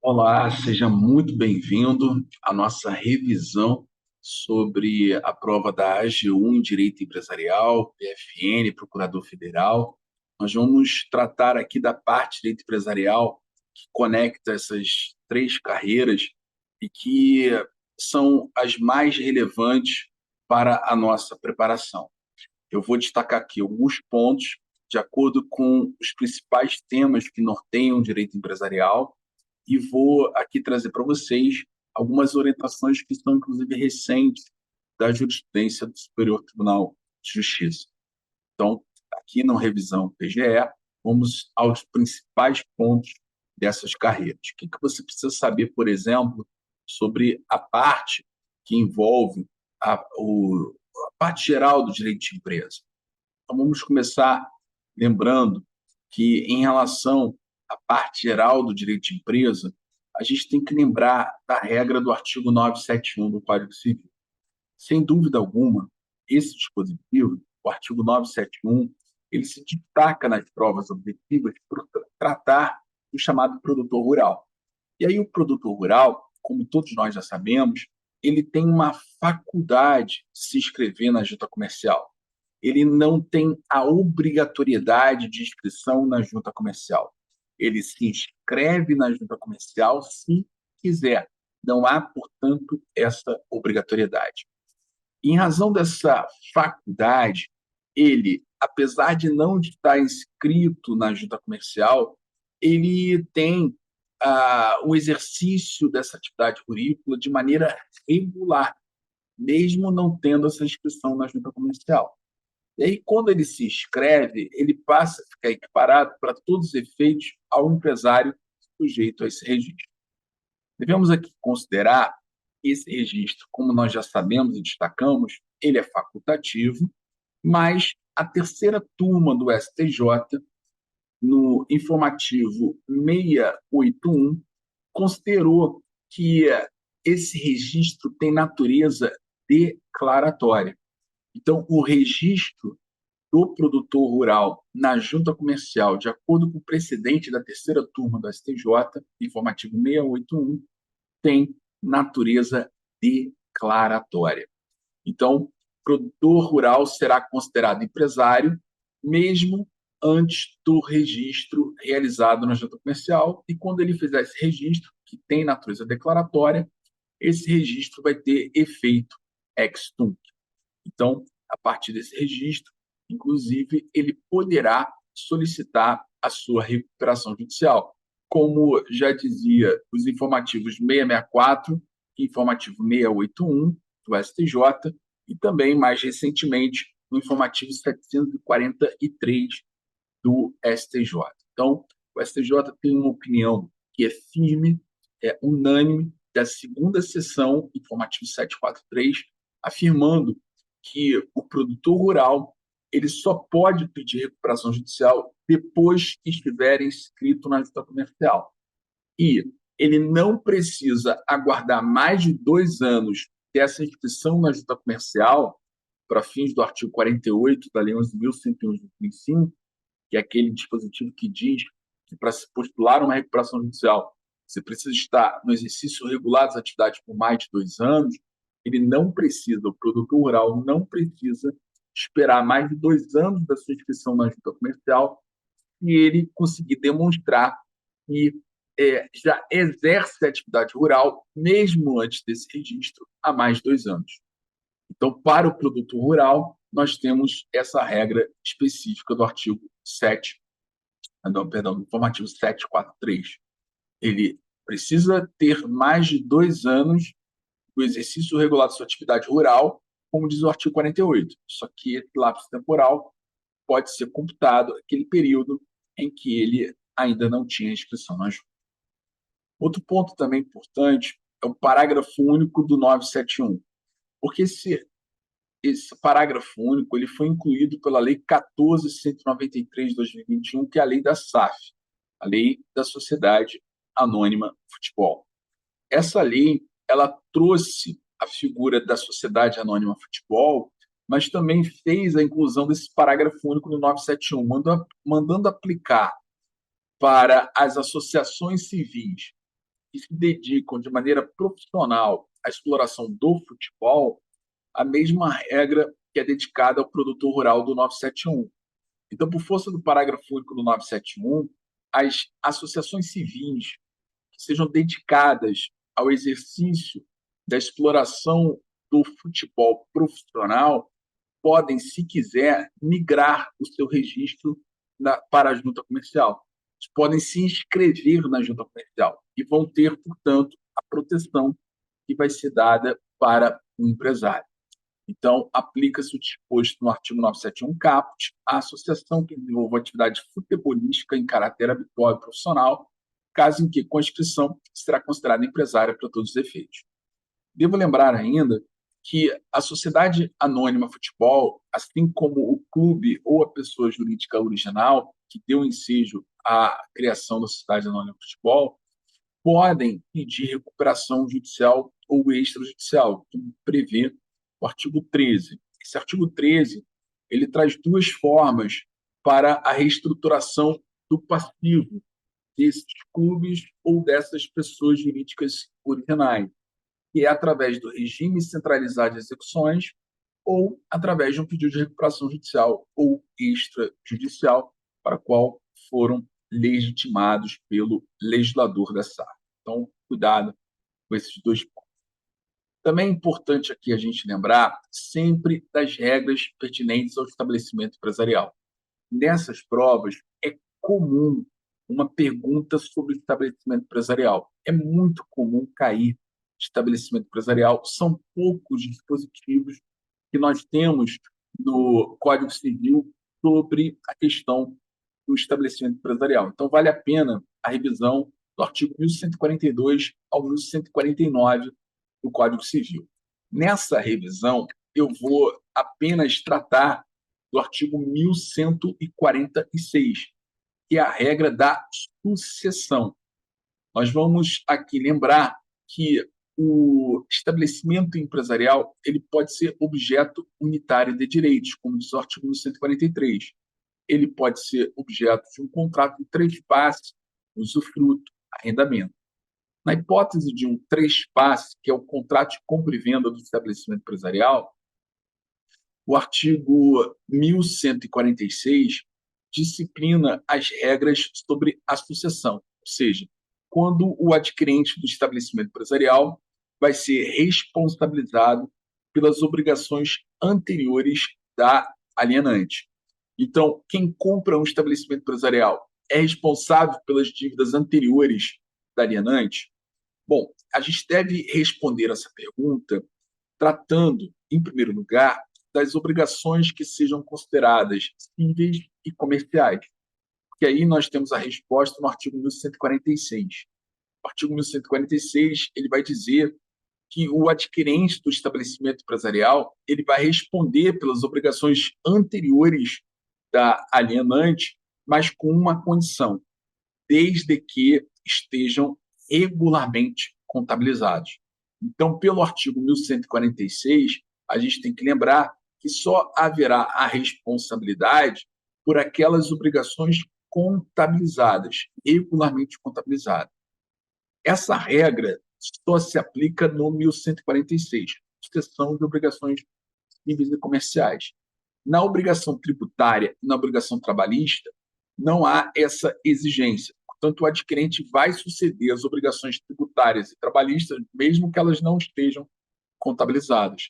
Olá, seja muito bem-vindo à nossa revisão sobre a prova da AGU em Direito Empresarial, PFN, Procurador Federal. Nós vamos tratar aqui da parte de Direito Empresarial que conecta essas três carreiras e que são as mais relevantes para a nossa preparação. Eu vou destacar aqui alguns pontos de acordo com os principais temas que norteiam o direito empresarial e vou aqui trazer para vocês algumas orientações que são, inclusive, recentes da jurisprudência do Superior Tribunal de Justiça. Então, aqui na revisão PGE, vamos aos principais pontos dessas carreiras. O que você precisa saber, por exemplo, sobre a parte que envolve a parte geral do direito de empresa? Então, vamos começar lembrando que, em relação à parte geral do direito de empresa, a gente tem que lembrar da regra do artigo 971 do Código Civil. Sem dúvida alguma, esse dispositivo, o artigo 971, ele se destaca nas provas objetivas por tratar do chamado produtor rural. E aí o produtor rural, como todos nós já sabemos, ele tem uma faculdade de se inscrever na junta comercial. Ele não tem a obrigatoriedade de inscrição na junta comercial. Ele se inscreve na junta comercial se quiser. Não há, portanto, essa obrigatoriedade. Em razão dessa faculdade, ele, apesar de não estar inscrito na junta comercial, ele tem o exercício dessa atividade currícula de maneira regular, mesmo não tendo essa inscrição na junta comercial. E aí, quando ele se inscreve, ele passa a ficar equiparado, para todos os efeitos, ao empresário sujeito a esse registro. Devemos aqui considerar que esse registro, como nós já sabemos e destacamos, ele é facultativo, mas a terceira turma do STJ, no informativo 681, considerou que esse registro tem natureza declaratória. Então, o registro do produtor rural na junta comercial, de acordo com o precedente da terceira turma do STJ, informativo 681, tem natureza declaratória. Então, o produtor rural será considerado empresário, mesmo antes do registro realizado na junta comercial, e quando ele fizer esse registro, que tem natureza declaratória, esse registro vai ter efeito ex tunc. Então, a partir desse registro, inclusive, ele poderá solicitar a sua recuperação judicial. Como já dizia os informativos 664 e informativo 681 do STJ, e também, mais recentemente, no informativo 743 do STJ. Então, o STJ tem uma opinião que é firme, é unânime, da segunda sessão, informativo 743, afirmando que o produtor rural ele só pode pedir recuperação judicial depois que estiver inscrito na junta comercial. E ele não precisa aguardar mais de 2 anos dessa inscrição na junta comercial, para fins do artigo 48 da Lei 11.101 de 2005, que é aquele dispositivo que diz que, para se postular uma recuperação judicial, você precisa estar no exercício regular das atividades por mais de 2 anos. Ele não precisa, o produtor rural não precisa esperar mais de 2 anos da sua inscrição na junta comercial e ele conseguir demonstrar que já exerce a atividade rural, mesmo antes desse registro, há mais de 2 anos. Então, para o produtor rural, nós temos essa regra específica do artigo 7, não, perdão, do informativo 743. Ele precisa ter mais de 2 anos do exercício regular de sua atividade rural, como diz o artigo 48. Só que esse lapso temporal pode ser computado aquele período em que ele ainda não tinha inscrição na junta. Outro ponto também importante é o parágrafo único do 971, porque esse parágrafo único ele foi incluído pela Lei 14.193 de 2021, que é a lei da SAF, a Lei da Sociedade Anônima Futebol. Essa lei ela trouxe a figura da Sociedade Anônima Futebol, mas também fez a inclusão desse parágrafo único no 971, mandando aplicar para as associações civis que se dedicam de maneira profissional à exploração do futebol, a mesma regra que é dedicada ao produtor rural do 971. Então, por força do parágrafo único do 971, as associações civis que sejam dedicadas ao exercício da exploração do futebol profissional podem, se quiser, migrar o seu registro para a junta comercial. Eles podem se inscrever na junta comercial e vão ter, portanto, a proteção que vai ser dada para o empresário. Então, aplica-se o disposto no artigo 971 caput à associação que desenvolva atividade futebolística em caráter habitual e profissional, caso em que com a inscrição será considerada empresária para todos os efeitos. Devo lembrar ainda que a sociedade anônima futebol, assim como o clube ou a pessoa jurídica original que deu ensejo à criação da sociedade anônima futebol, podem pedir recuperação judicial ou extrajudicial, como prevê o artigo 13. Esse artigo 13 ele traz duas formas para a reestruturação do passivo desses clubes ou dessas pessoas jurídicas originais, que é através do regime centralizado de execuções ou através de um pedido de recuperação judicial ou extrajudicial para o qual foram legitimados pelo legislador dessa área. Então, cuidado com esses dois pontos. Também é importante aqui a gente lembrar sempre das regras pertinentes ao estabelecimento empresarial. Nessas provas, é comum uma pergunta sobre o estabelecimento empresarial. É muito comum cair estabelecimento empresarial. São poucos dispositivos que nós temos no Código Civil sobre a questão do estabelecimento empresarial. Então, vale a pena a revisão do artigo 1142 ao 1149 do Código Civil. Nessa revisão, eu vou apenas tratar do artigo 1146, que é a regra da sucessão. Nós vamos aqui lembrar que o estabelecimento empresarial ele pode ser objeto unitário de direitos, como diz o artigo 143. Ele pode ser objeto de um contrato de trespasse, usufruto, arrendamento. Na hipótese de um trespasse, que é o contrato de compra e venda do estabelecimento empresarial, o artigo 1146 disciplina as regras sobre a sucessão, ou seja, quando o adquirente do estabelecimento empresarial vai ser responsabilizado pelas obrigações anteriores da alienante. Então, quem compra um estabelecimento empresarial é responsável pelas dívidas anteriores da alienante? Bom, a gente deve responder essa pergunta tratando, em primeiro lugar, das obrigações que sejam consideradas cíveis e comerciais. Porque aí nós temos a resposta no artigo 1146. O artigo 1146 ele vai dizer que o adquirente do estabelecimento empresarial ele vai responder pelas obrigações anteriores da alienante, mas com uma condição, desde que estejam regularmente contabilizados. Então, pelo artigo 1146, a gente tem que lembrar que só haverá a responsabilidade por aquelas obrigações contabilizadas, regularmente contabilizadas. Essa regra só se aplica no 1146, sucessão de obrigações cíveis e comerciais. Na obrigação tributária e na obrigação trabalhista, não há essa exigência. Portanto, o adquirente vai suceder as obrigações tributárias e trabalhistas, mesmo que elas não estejam contabilizadas.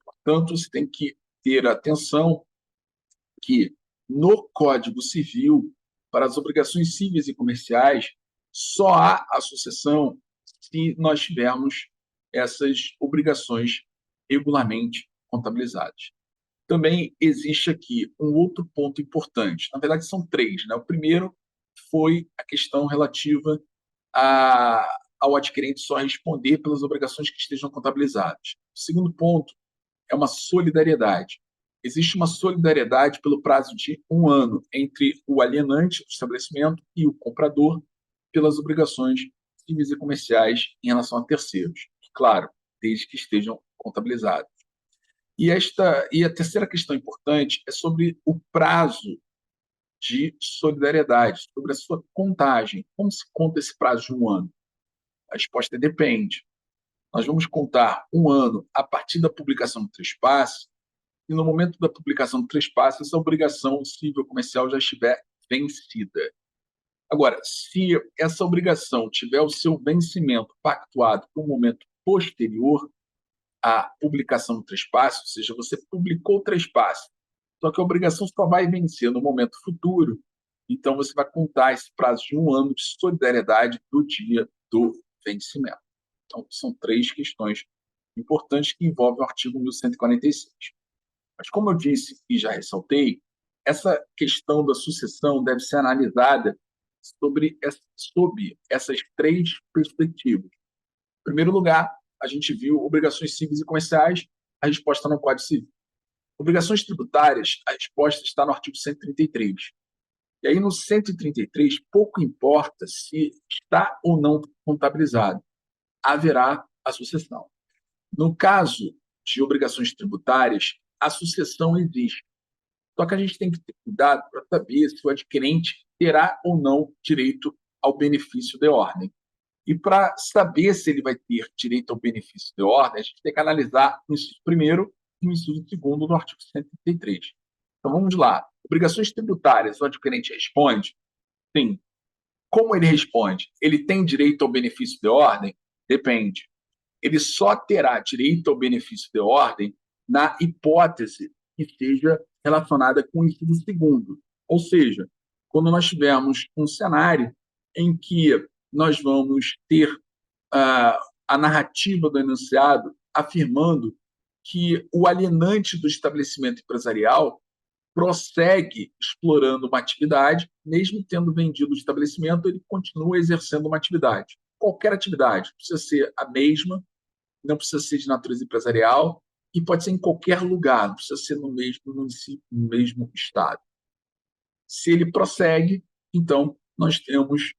Portanto, você tem que ter atenção que no Código Civil, para as obrigações cíveis e comerciais, só há a sucessão se nós tivermos essas obrigações regularmente contabilizadas. Também existe aqui um outro ponto importante. Na verdade, são três. Né? O primeiro foi a questão relativa ao adquirente só responder pelas obrigações que estejam contabilizadas. O segundo ponto é uma solidariedade. Existe uma solidariedade pelo prazo de 1 ano entre o alienante do estabelecimento e o comprador pelas obrigações civis e comerciais em relação a terceiros. Claro, desde que estejam contabilizados. E a terceira questão importante é sobre o prazo de solidariedade, sobre a sua contagem. Como se conta esse prazo de 1 ano? A resposta é depende. Nós vamos contar um ano a partir da publicação do trespasse, e no momento da publicação do trespasse, essa obrigação civil comercial já estiver vencida. Agora, se essa obrigação tiver o seu vencimento pactuado para um momento posterior à publicação do trespasse, ou seja, você publicou o trespasse, só que a obrigação só vai vencer no momento futuro, então você vai contar esse prazo de um ano de solidariedade do dia do vencimento. Então, são três questões importantes que envolvem o artigo 1146. Mas, como eu disse e já ressaltei, essa questão da sucessão deve ser analisada sob essas três perspectivas. Em primeiro lugar, a gente viu obrigações cíveis e comerciais, a resposta no Código Civil. Obrigações tributárias, a resposta está no artigo 133. E aí, no 133, pouco importa se está ou não contabilizado, haverá a sucessão. No caso de obrigações tributárias, a sucessão existe. Só que a gente tem que ter cuidado para saber se o adquirente terá ou não direito ao benefício de ordem. E para saber se ele vai ter direito ao benefício de ordem, a gente tem que analisar o inciso primeiro e o inciso segundo do artigo 133. Então vamos lá. Obrigações tributárias, o adquirente responde? Sim. Como ele responde? Ele tem direito ao benefício de ordem? Depende. Ele só terá direito ao benefício de ordem na hipótese que seja relacionada com o inciso segundo. Ou seja, quando nós tivermos um cenário em que nós vamos ter a narrativa do enunciado afirmando que o alienante do estabelecimento empresarial prossegue explorando uma atividade, mesmo tendo vendido o estabelecimento, ele continua exercendo uma atividade. Qualquer atividade, precisa ser a mesma, não precisa ser de natureza empresarial e pode ser em qualquer lugar, não precisa ser no mesmo município, no mesmo estado. Se ele prossegue, então nós temos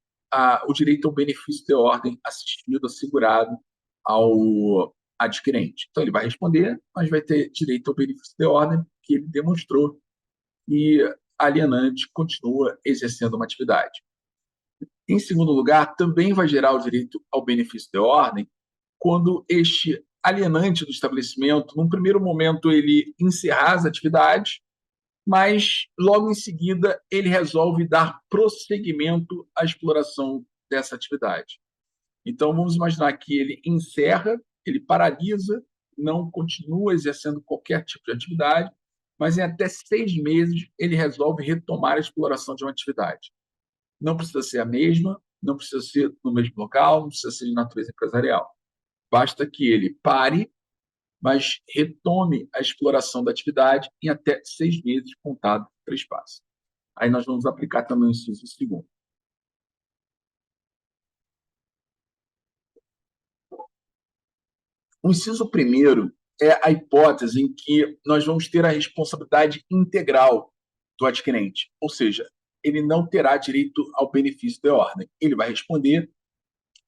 o direito ao benefício de ordem assistido, assegurado ao adquirente. Então ele vai responder, mas vai ter direito ao benefício de ordem que ele demonstrou e alienante continua exercendo uma atividade. Em segundo lugar, também vai gerar o direito ao benefício de ordem quando este alienante do estabelecimento, num primeiro momento, ele encerrar as atividades, mas logo em seguida ele resolve dar prosseguimento à exploração dessa atividade. Então, vamos imaginar que ele encerra, ele paralisa, não continua exercendo qualquer tipo de atividade, mas em até 6 meses ele resolve retomar a exploração de uma atividade. Não precisa ser a mesma, não precisa ser no mesmo local, não precisa ser de natureza empresarial. Basta que ele pare, mas retome a exploração da atividade em até 6 meses contado do trespasse. Aí nós vamos aplicar também o inciso segundo. O inciso primeiro é a hipótese em que nós vamos ter a responsabilidade integral do adquirente, ou seja, ele não terá direito ao benefício de ordem. Ele vai responder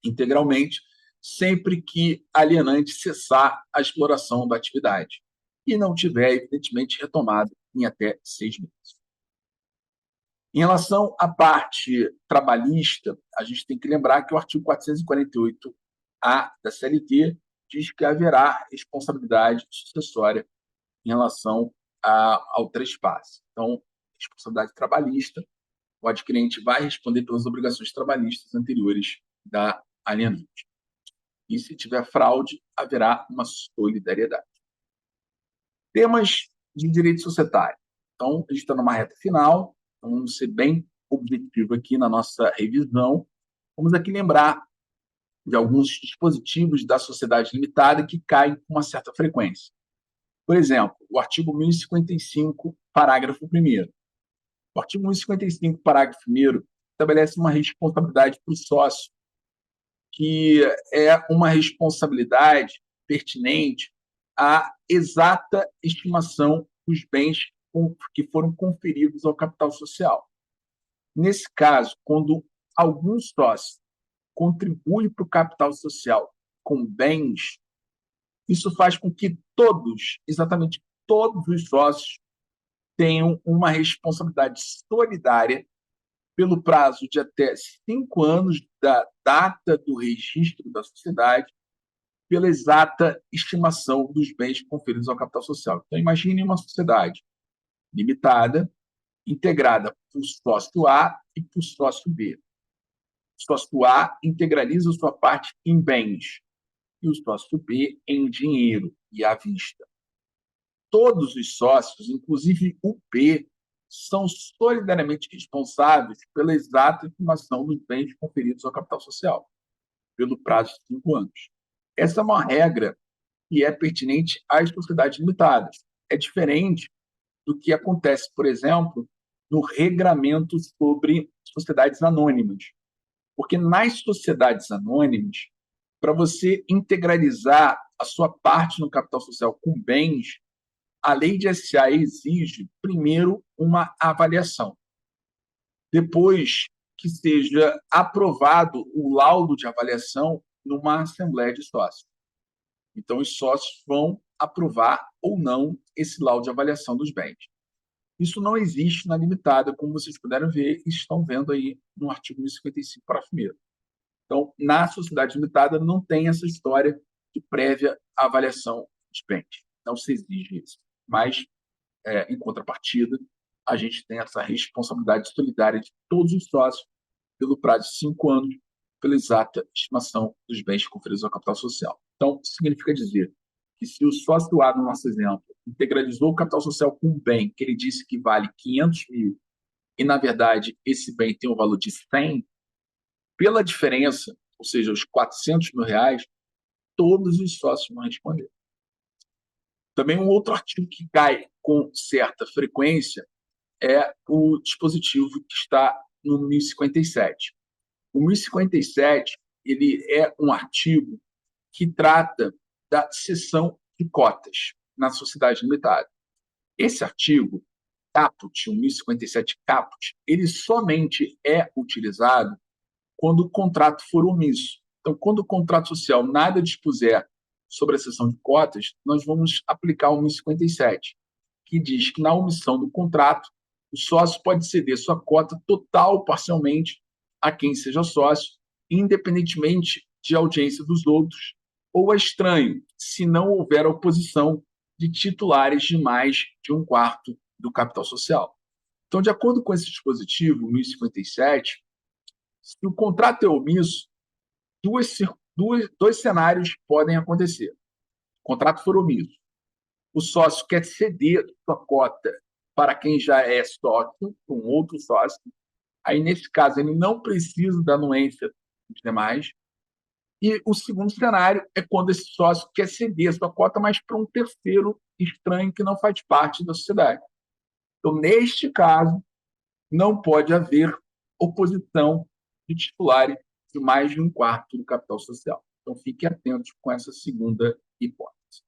integralmente sempre que alienante cessar a exploração da atividade e não tiver, evidentemente, retomado em até 6 meses. Em relação à parte trabalhista, a gente tem que lembrar que o artigo 448-A da CLT diz que haverá responsabilidade sucessória em relação ao trespasse. Então, responsabilidade trabalhista, o adquirente vai responder pelas obrigações trabalhistas anteriores da alienante. E se tiver fraude, haverá uma solidariedade. Temas de direito societário. Então, a gente está numa reta final, então vamos ser bem objetivo aqui na nossa revisão. Vamos aqui lembrar de alguns dispositivos da sociedade limitada que caem com uma certa frequência. Por exemplo, o artigo 1055, parágrafo 1º. O artigo 1055, parágrafo 1º, estabelece uma responsabilidade para o sócio, que é uma responsabilidade pertinente à exata estimação dos bens que foram conferidos ao capital social. Nesse caso, quando algum sócio contribui para o capital social com bens, isso faz com que todos, exatamente todos os sócios, tenham uma responsabilidade solidária pelo prazo de até 5 anos da data do registro da sociedade, pela exata estimação dos bens conferidos ao capital social. Então, imagine uma sociedade limitada, integrada por sócio A e por sócio B. O sócio A integraliza sua parte em bens e o sócio B em dinheiro e à vista. Todos os sócios, inclusive o B, são solidariamente responsáveis pela exata estimação dos bens conferidos ao capital social, pelo prazo de 5 anos. Essa é uma regra que é pertinente às sociedades limitadas. É diferente do que acontece, por exemplo, no regramento sobre sociedades anônimas. Porque nas sociedades anônimas, para você integralizar a sua parte no capital social com bens, a lei de SA exige, primeiro, uma avaliação. Depois que seja aprovado o laudo de avaliação numa assembleia de sócios. Então, os sócios vão aprovar ou não esse laudo de avaliação dos bens. Isso não existe na limitada, como vocês puderam ver e estão vendo aí no artigo 1055, parágrafo 1º. Então, na sociedade limitada, não tem essa história de prévia avaliação de bens. Não se exige isso. Mas, em contrapartida, a gente tem essa responsabilidade solidária de todos os sócios pelo prazo de 5 anos, pela exata estimação dos bens conferidos ao capital social. Então, significa dizer que se o sócio A, no nosso exemplo, integralizou o capital social com um bem que ele disse que vale 500 mil e, na verdade, esse bem tem um valor de 100, pela diferença, ou seja, os 400 mil reais, todos os sócios vão responder. Também um outro artigo que cai com certa frequência é o dispositivo que está no 1057. O 1057 ele é um artigo que trata da cessão de cotas na sociedade limitada. Esse artigo, caput, o 1057 caput, ele somente é utilizado quando o contrato for omisso. Então, quando o contrato social nada dispuser sobre a cessão de cotas, nós vamos aplicar o 1057, que diz que na omissão do contrato, o sócio pode ceder sua cota total ou parcialmente a quem seja sócio, independentemente de audiência dos outros, ou a estranho, se não houver oposição de titulares de mais de 1/4 do capital social. Então, de acordo com esse dispositivo, 1057, se o contrato é omisso, dois cenários podem acontecer. O contrato for omisso. O sócio quer ceder sua cota para quem já é sócio, com outro sócio. Aí, nesse caso, ele não precisa da anuência dos demais. E o segundo cenário é quando esse sócio quer ceder sua cota, mas para um terceiro estranho que não faz parte da sociedade. Então, neste caso, não pode haver oposição de titulares de mais de 1/4 do capital social. Então, fique atento com essa segunda hipótese.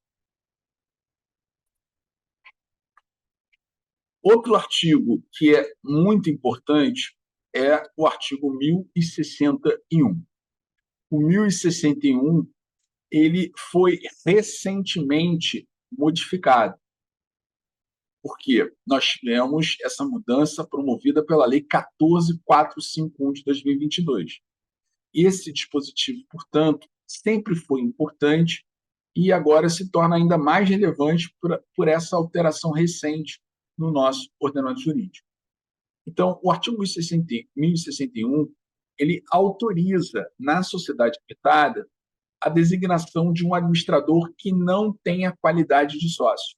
Outro artigo que é muito importante é o artigo 1061. O 1061 ele foi recentemente modificado, porque nós tivemos essa mudança promovida pela Lei 14.451 de 2022. Esse dispositivo, portanto, sempre foi importante e agora se torna ainda mais relevante por essa alteração recente no nosso ordenamento jurídico. Então, o artigo 1061 ele autoriza na sociedade limitada a designação de um administrador que não tenha qualidade de sócio.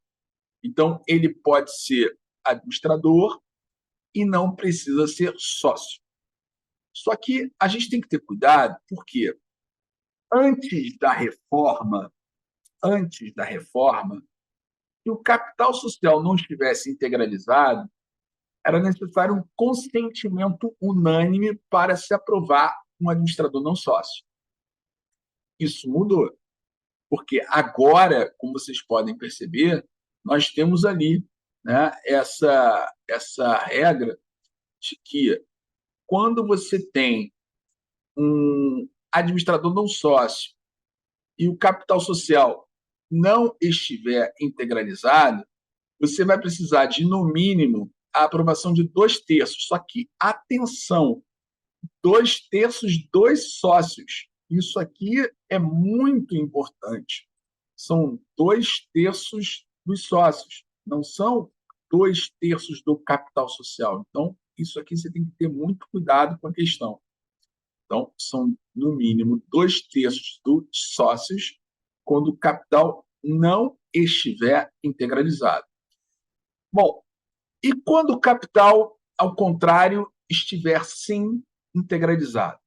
Então, ele pode ser administrador e não precisa ser sócio. Só que a gente tem que ter cuidado, porque antes da reforma, se o capital social não estivesse integralizado, era necessário um consentimento unânime para se aprovar um administrador não sócio. Isso mudou, porque agora, como vocês podem perceber, nós temos ali, né, essa regra de que quando você tem um administrador não sócio e o capital social não estiver integralizado, você vai precisar de, no mínimo, a aprovação de 2/3. Só que, atenção, 2/3 dos sócios. Isso aqui é muito importante. São 2/3 dos sócios, não são 2/3 do capital social. Então, isso aqui você tem que ter muito cuidado com a questão. Então, são, no mínimo, 2/3 dos sócios quando o capital não estiver integralizado. Bom, e quando o capital, ao contrário, estiver sim integralizado?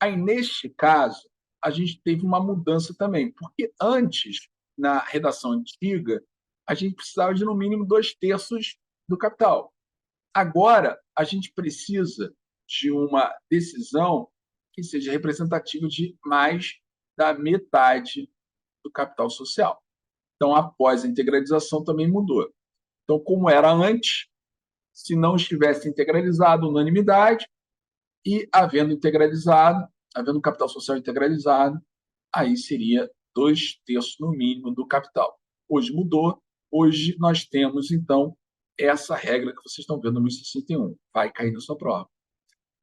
Aí, neste caso, a gente teve uma mudança também, porque antes, na redação antiga, a gente precisava de, no mínimo, 2/3 do capital. Agora, a gente precisa de uma decisão que seja representativa de mais da metade do capital social. Então, após a integralização, também mudou. Então, como era antes, se não estivesse integralizado, unanimidade, e havendo integralizado, havendo capital social integralizado, aí seria 2/3 no mínimo do capital. Hoje mudou, hoje nós temos, então, essa regra que vocês estão vendo no 1061. Vai cair na sua prova.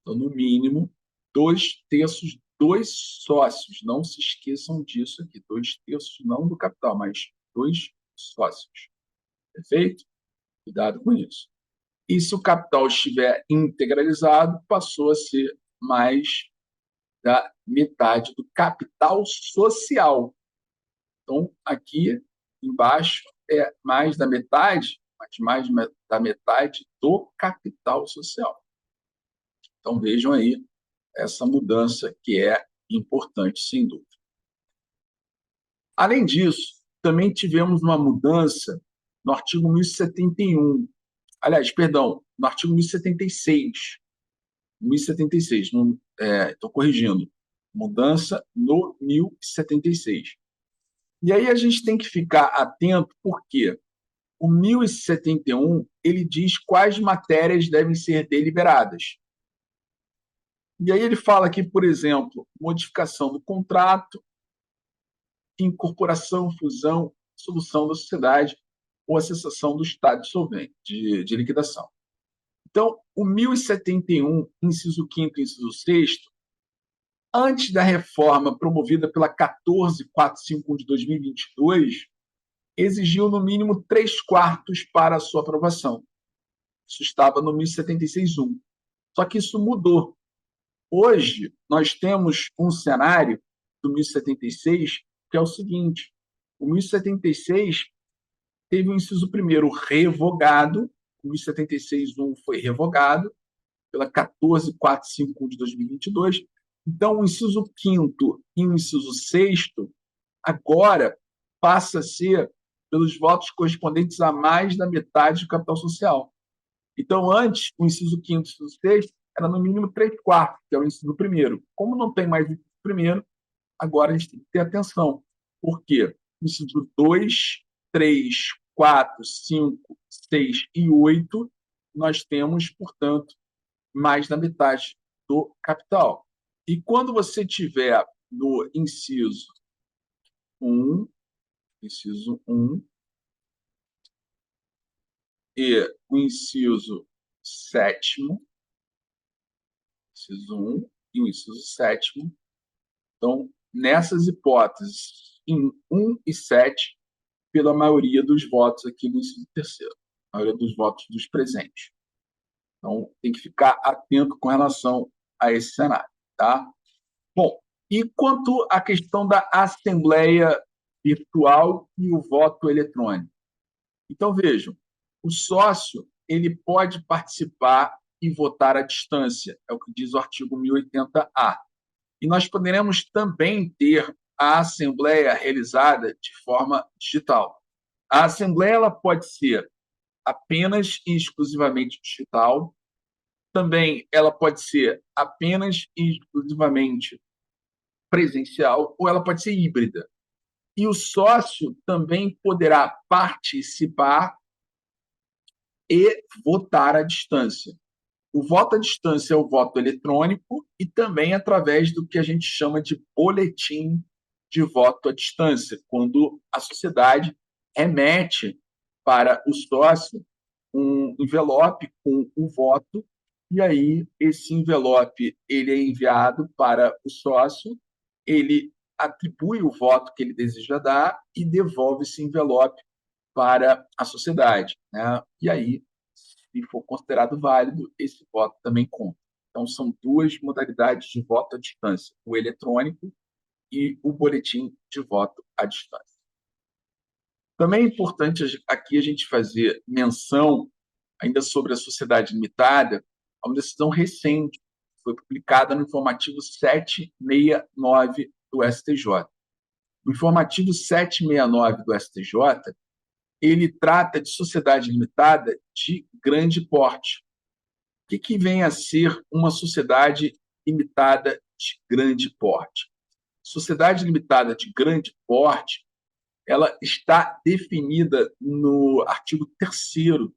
Então, no mínimo, 2/3 dos sócios. Não se esqueçam disso aqui. 2/3 não do capital, mas dos sócios. Perfeito? Cuidado com isso. E se o capital estiver integralizado, passou a ser mais da metade do capital social. Então, aqui embaixo é mais da metade, mas mais da metade do capital social. Então, vejam aí essa mudança que é importante, sem dúvida. Além disso, também tivemos uma mudança no artigo 1071. Aliás, perdão, no artigo 1076. 1076, estou corrigindo. Mudança no 1076. E aí a gente tem que ficar atento, porque o 1071 ele diz quais matérias devem ser deliberadas. E aí ele fala aqui, por exemplo, modificação do contrato, incorporação, fusão, solução da sociedade ou a cessação do estado dissolvente, de liquidação. Então, o 1071, inciso 5º e inciso 6º, antes da reforma promovida pela 14451 de 2022, exigiu no mínimo 3/4 para a sua aprovação. Isso estava no 1076-1. Só que isso mudou. Hoje, nós temos um cenário do 1076 que é o seguinte: o 1076 teve o inciso 1º revogado, o 1076-1 foi revogado pela 14451 de 2022. Então, o inciso 5º e o inciso 6º agora passa a ser pelos votos correspondentes a mais da metade do capital social. Então, antes, o inciso 5º e o inciso 6º era no mínimo 3/4, que é o inciso 1º. Como não tem mais o inciso 1º, agora a gente tem que ter atenção. Por quê? Inciso 2, 3, 4, 5, 6 e 8, nós temos, portanto, mais da metade do capital. E quando você tiver no inciso 1, e o inciso 7º, inciso 1 e o inciso 7º, então, nessas hipóteses, em 1 e 7, pela maioria dos votos aqui do inciso 3º, a maioria dos votos dos presentes. Então, tem que ficar atento com relação a esse cenário, tá? Bom, e quanto à questão da assembleia virtual e o voto eletrônico? Então, vejam, o sócio ele pode participar e votar à distância, é o que diz o artigo 1080-A. E nós poderemos também ter a assembleia realizada de forma digital. A assembleia ela pode ser apenas e exclusivamente digital, também ela pode ser apenas e exclusivamente presencial, ou ela pode ser híbrida. E o sócio também poderá participar e votar à distância. O voto à distância é o voto eletrônico e também através do que a gente chama de boletim de voto à distância, quando a sociedade remete para o sócio um envelope com o voto, e aí esse envelope ele é enviado para o sócio, ele atribui o voto que ele deseja dar e devolve esse envelope para a sociedade, né? E aí, se for considerado válido, esse voto também conta. Então, são duas modalidades de voto à distância: o eletrônico e o boletim de voto à distância. Também é importante aqui a gente fazer menção, ainda sobre a sociedade limitada, a uma decisão recente, foi publicada no informativo 769 do STJ. O informativo 769 do STJ, ele trata de sociedade limitada de grande porte. O que vem a ser uma sociedade limitada de grande porte? Sociedade limitada de grande porte, ela está definida no artigo 3º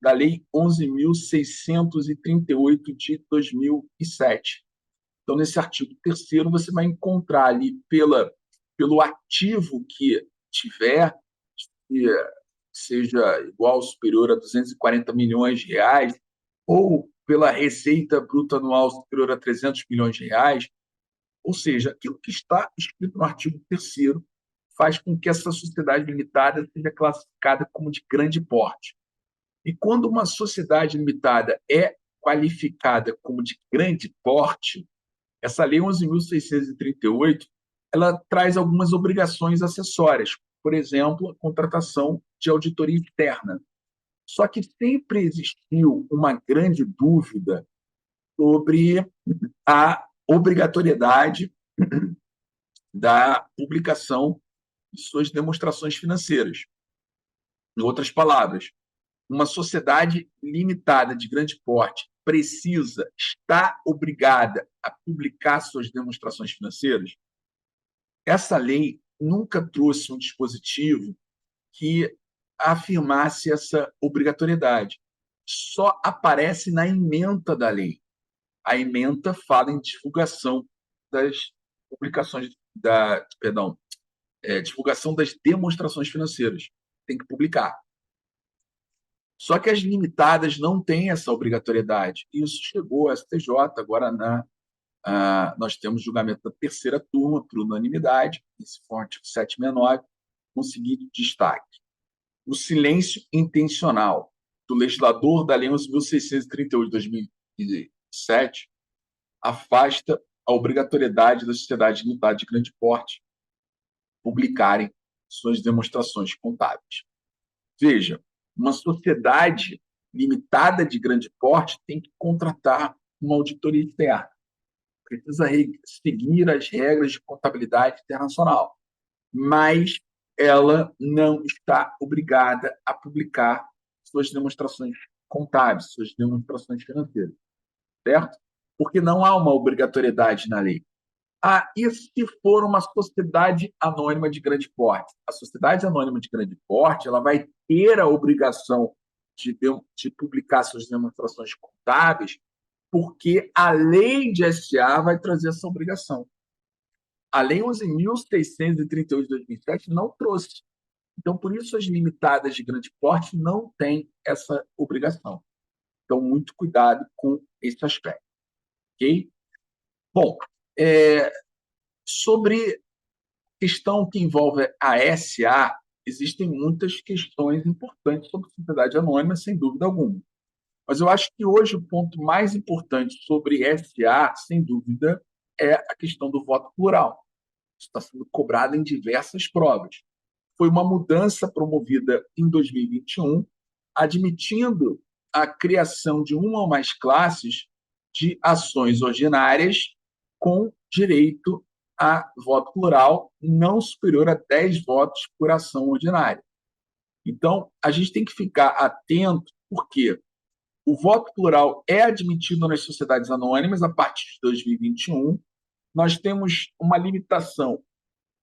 da Lei 11.638 de 2007. Então, nesse artigo 3º, você vai encontrar ali pelo ativo que tiver, que seja igual ou superior a 240 milhões de reais, ou pela receita bruta anual superior a 300 milhões de reais, ou seja, aquilo que está escrito no artigo 3º faz com que essa sociedade limitada seja classificada como de grande porte. E quando uma sociedade limitada é qualificada como de grande porte, essa Lei 11.638 ela traz algumas obrigações acessórias, por exemplo, a contratação de auditoria externa. Só que sempre existiu uma grande dúvida sobre a obrigatoriedade da publicação de suas demonstrações financeiras. Em outras palavras, uma sociedade limitada de grande porte está obrigada a publicar suas demonstrações financeiras? Essa lei nunca trouxe um dispositivo que afirmasse essa obrigatoriedade. Só aparece na ementa da lei. A ementa fala em divulgação das publicações, divulgação das demonstrações financeiras. Tem que publicar. Só que as limitadas não têm essa obrigatoriedade. Isso chegou ao STJ, agora nós temos julgamento da terceira turma, por unanimidade, esse foi o artigo 769, com o seguinte destaque: o silêncio intencional do legislador da Lei 11.638 de 2007 afasta a obrigatoriedade das sociedades limitadas de grande porte publicarem suas demonstrações contábeis. Veja, uma sociedade limitada de grande porte tem que contratar uma auditoria externa. Precisa seguir as regras de contabilidade internacional, mas ela não está obrigada a publicar suas demonstrações contábeis, suas demonstrações financeiras, certo? Porque não há uma obrigatoriedade na lei. E se for uma sociedade anônima de grande porte? A sociedade anônima de grande porte ela vai ter a obrigação de publicar suas demonstrações contábeis, porque a lei de SA vai trazer essa obrigação. A Lei 11.638 de 2007 não trouxe. Então, por isso, as limitadas de grande porte não têm essa obrigação. Então, muito cuidado com esse aspecto. Ok? Bom, sobre questão que envolve a SA, existem muitas questões importantes sobre sociedade anônima, sem dúvida alguma. Mas eu acho que hoje o ponto mais importante sobre SA, sem dúvida, é a questão do voto plural. Isso está sendo cobrado em diversas provas. Foi uma mudança promovida em 2021, admitindo a criação de uma ou mais classes de ações ordinárias com direito a voto plural não superior a 10 votos por ação ordinária. Então, a gente tem que ficar atento, porque o voto plural é admitido nas sociedades anônimas a partir de 2021. Nós temos uma limitação,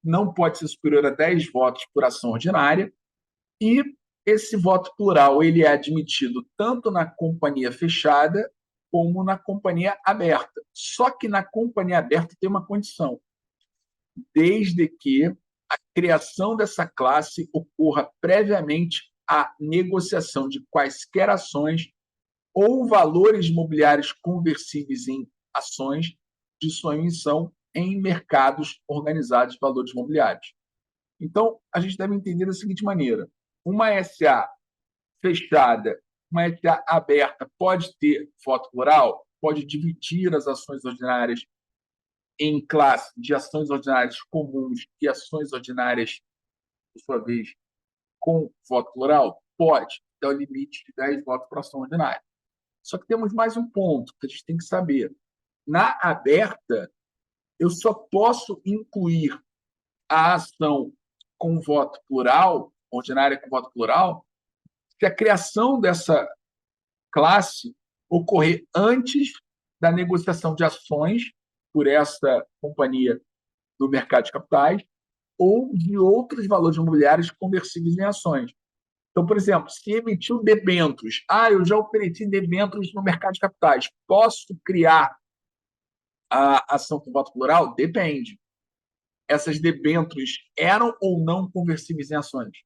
não pode ser superior a 10 votos por ação ordinária, e esse voto plural ele é admitido tanto na companhia fechada como na companhia aberta. Só que na companhia aberta tem uma condição: desde que a criação dessa classe ocorra previamente a negociação de quaisquer ações ou valores imobiliários conversíveis em ações de sua emissão em mercados organizados de valores imobiliários. Então, a gente deve entender da seguinte maneira: uma SA fechada, uma SA aberta pode ter voto plural, pode dividir as ações ordinárias em classe de ações ordinárias comuns e ações ordinárias, por sua vez, com voto plural? Pode. É o limite de 10 votos para ação ordinária. Só que temos mais um ponto que a gente tem que saber. Na aberta, eu só posso incluir a ação com voto plural, ordinária com voto plural, se a criação dessa classe ocorrer antes da negociação de ações por essa companhia no mercado de capitais ou de outros valores imobiliários conversíveis em ações. Então, por exemplo, se emitiu debêntures, eu já ofereci debêntures no mercado de capitais, posso criar a ação com voto plural? Depende. Essas debêntures eram ou não conversíveis em ações?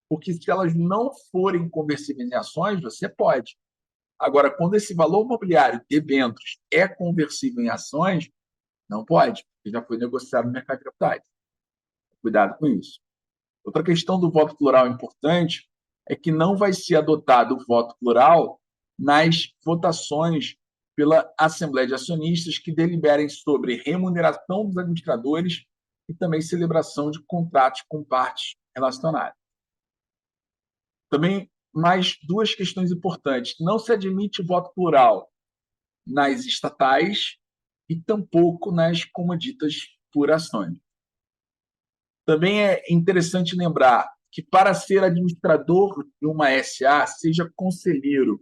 Porque se elas não forem conversíveis em ações, você pode. Agora, quando esse valor imobiliário, debêntures, é conversível em ações, não pode, porque já foi negociado no mercado de capitais. Cuidado com isso. Outra questão do voto plural importante é que não vai ser adotado o voto plural nas votações pela Assembleia de Acionistas que deliberem sobre remuneração dos administradores e também celebração de contratos com partes relacionadas. Também mais duas questões importantes. Não se admite voto plural nas estatais e tampouco nas comoditas por ações. Também é interessante lembrar que, para ser administrador de uma SA, seja conselheiro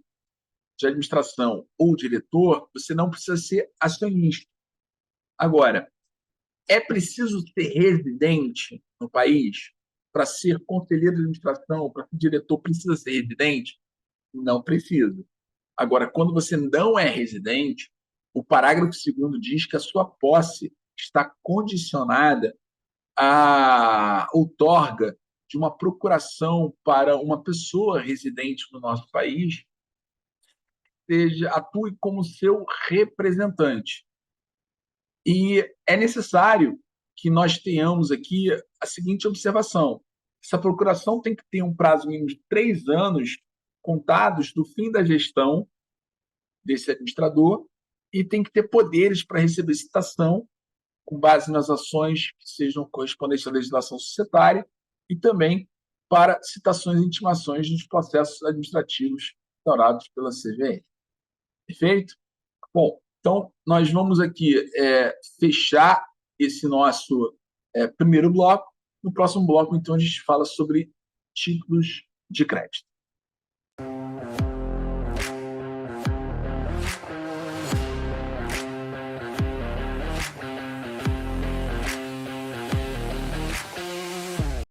de administração ou diretor, você não precisa ser acionista. Agora, é preciso ser residente no país? Para ser conselheiro de administração, para ser diretor, precisa ser residente? Não precisa. Agora, quando você não é residente, o parágrafo 2º diz que a sua posse está condicionada à outorga de uma procuração para uma pessoa residente no nosso país, atue como seu representante. E é necessário que nós tenhamos aqui a seguinte observação: essa procuração tem que ter um prazo mínimo de 3 anos contados do fim da gestão desse administrador e tem que ter poderes para receber citação com base nas ações que sejam correspondentes à legislação societária e também para citações e intimações dos processos administrativos instaurados pela CVM. Perfeito? Bom, então nós vamos aqui fechar esse nosso primeiro bloco. No próximo bloco, então, a gente fala sobre títulos de crédito.